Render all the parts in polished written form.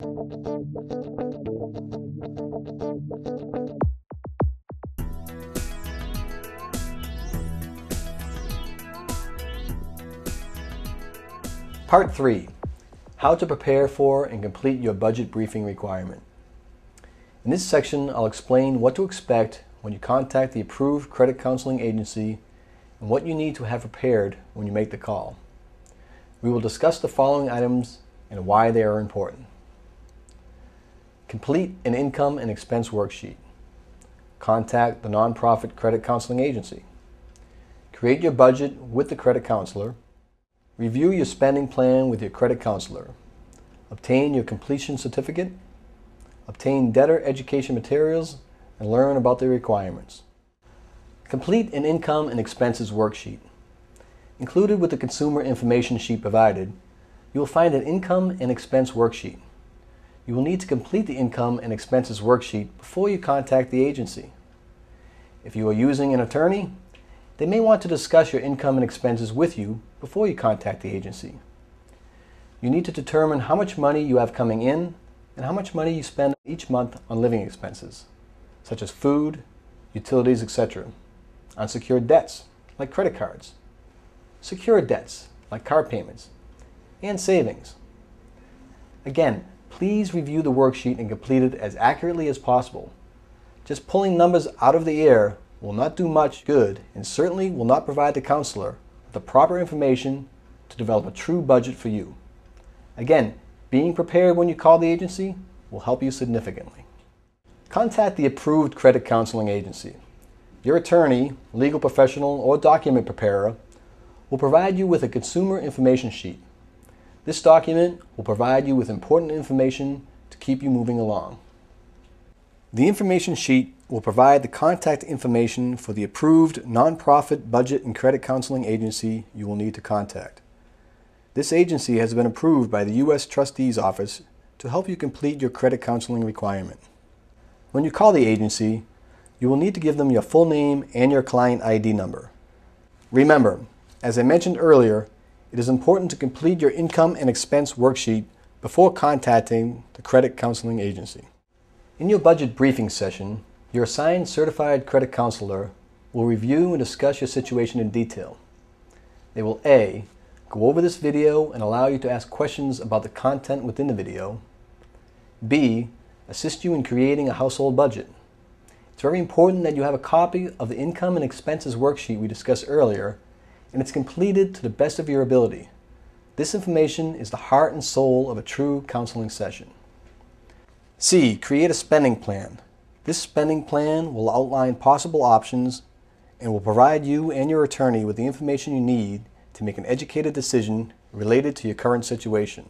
Part 3. How to prepare for and complete your budget briefing requirement. In this section, I'll explain what to expect when you contact the approved credit counseling agency and what you need to have prepared when you make the call. We will discuss the following items and why they are important. Complete an income and expense worksheet. Contact the nonprofit credit counseling agency. Create your budget with the credit counselor. Review your spending plan with your credit counselor. Obtain your completion certificate. Obtain debtor education materials and learn about the requirements. Complete an income and expenses worksheet. Included with the consumer information sheet provided, you will find an income and expense worksheet. You will need to complete the income and expenses worksheet before you contact the agency. If you are using an attorney, they may want to discuss your income and expenses with you before you contact the agency. You need to determine how much money you have coming in and how much money you spend each month on living expenses, such as food, utilities, etc. Unsecured debts, like credit cards. Secured debts, like car payments. And savings. Again, please review the worksheet and complete it as accurately as possible. Just pulling numbers out of the air will not do much good and certainly will not provide the counselor with the proper information to develop a true budget for you. Again, being prepared when you call the agency will help you significantly. Contact the approved credit counseling agency. Your attorney, legal professional, or document preparer will provide you with a consumer information sheet. This document will provide you with important information to keep you moving along. The information sheet will provide the contact information for the approved nonprofit budget and credit counseling agency you will need to contact. This agency has been approved by the U.S. Trustee's Office to help you complete your credit counseling requirement. When you call the agency, you will need to give them your full name and your client ID number. Remember, as I mentioned earlier, it is important to complete your income and expense worksheet before contacting the credit counseling agency. In your budget briefing session, your assigned certified credit counselor will review and discuss your situation in detail. They will A. Go over this video and allow you to ask questions about the content within the video. B. Assist you in creating a household budget. It's very important that you have a copy of the income and expenses worksheet we discussed earlier, and it's completed to the best of your ability. This information is the heart and soul of a true counseling session. C. Create a spending plan. This spending plan will outline possible options and will provide you and your attorney with the information you need to make an educated decision related to your current situation.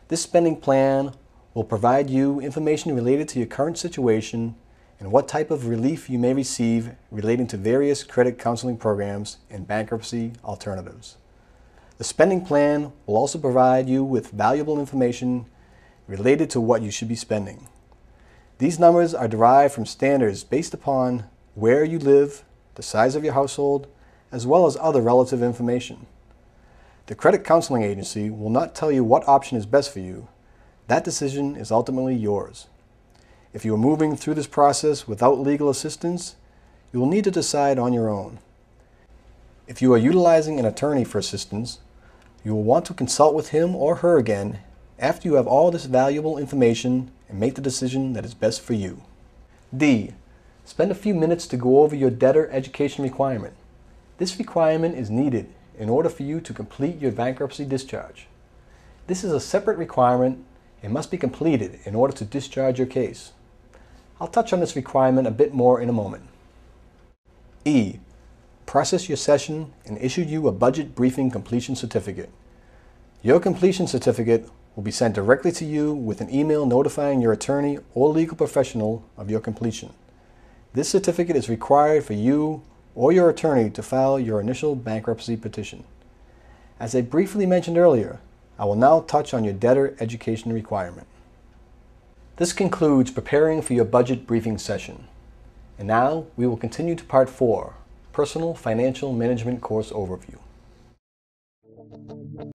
This spending plan will provide you information related to your current situation and what type of relief you may receive relating to various credit counseling programs and bankruptcy alternatives. The spending plan will also provide you with valuable information related to what you should be spending. These numbers are derived from standards based upon where you live, the size of your household, as well as other relative information. The credit counseling agency will not tell you what option is best for you. That decision is ultimately yours. If you are moving through this process without legal assistance, you will need to decide on your own. If you are utilizing an attorney for assistance, you will want to consult with him or her again after you have all this valuable information and make the decision that is best for you. D. Spend a few minutes to go over your debtor education requirement. This requirement is needed in order for you to complete your bankruptcy discharge. This is a separate requirement and must be completed in order to discharge your case. I'll touch on this requirement a bit more in a moment. E. Process your session and issue you a budget briefing completion certificate. Your completion certificate will be sent directly to you with an email notifying your attorney or legal professional of your completion. This certificate is required for you or your attorney to file your initial bankruptcy petition. As I briefly mentioned earlier, I will now touch on your debtor education requirement. This concludes preparing for your budget briefing session. And now we will continue to Part 4, Personal Financial Management Course Overview.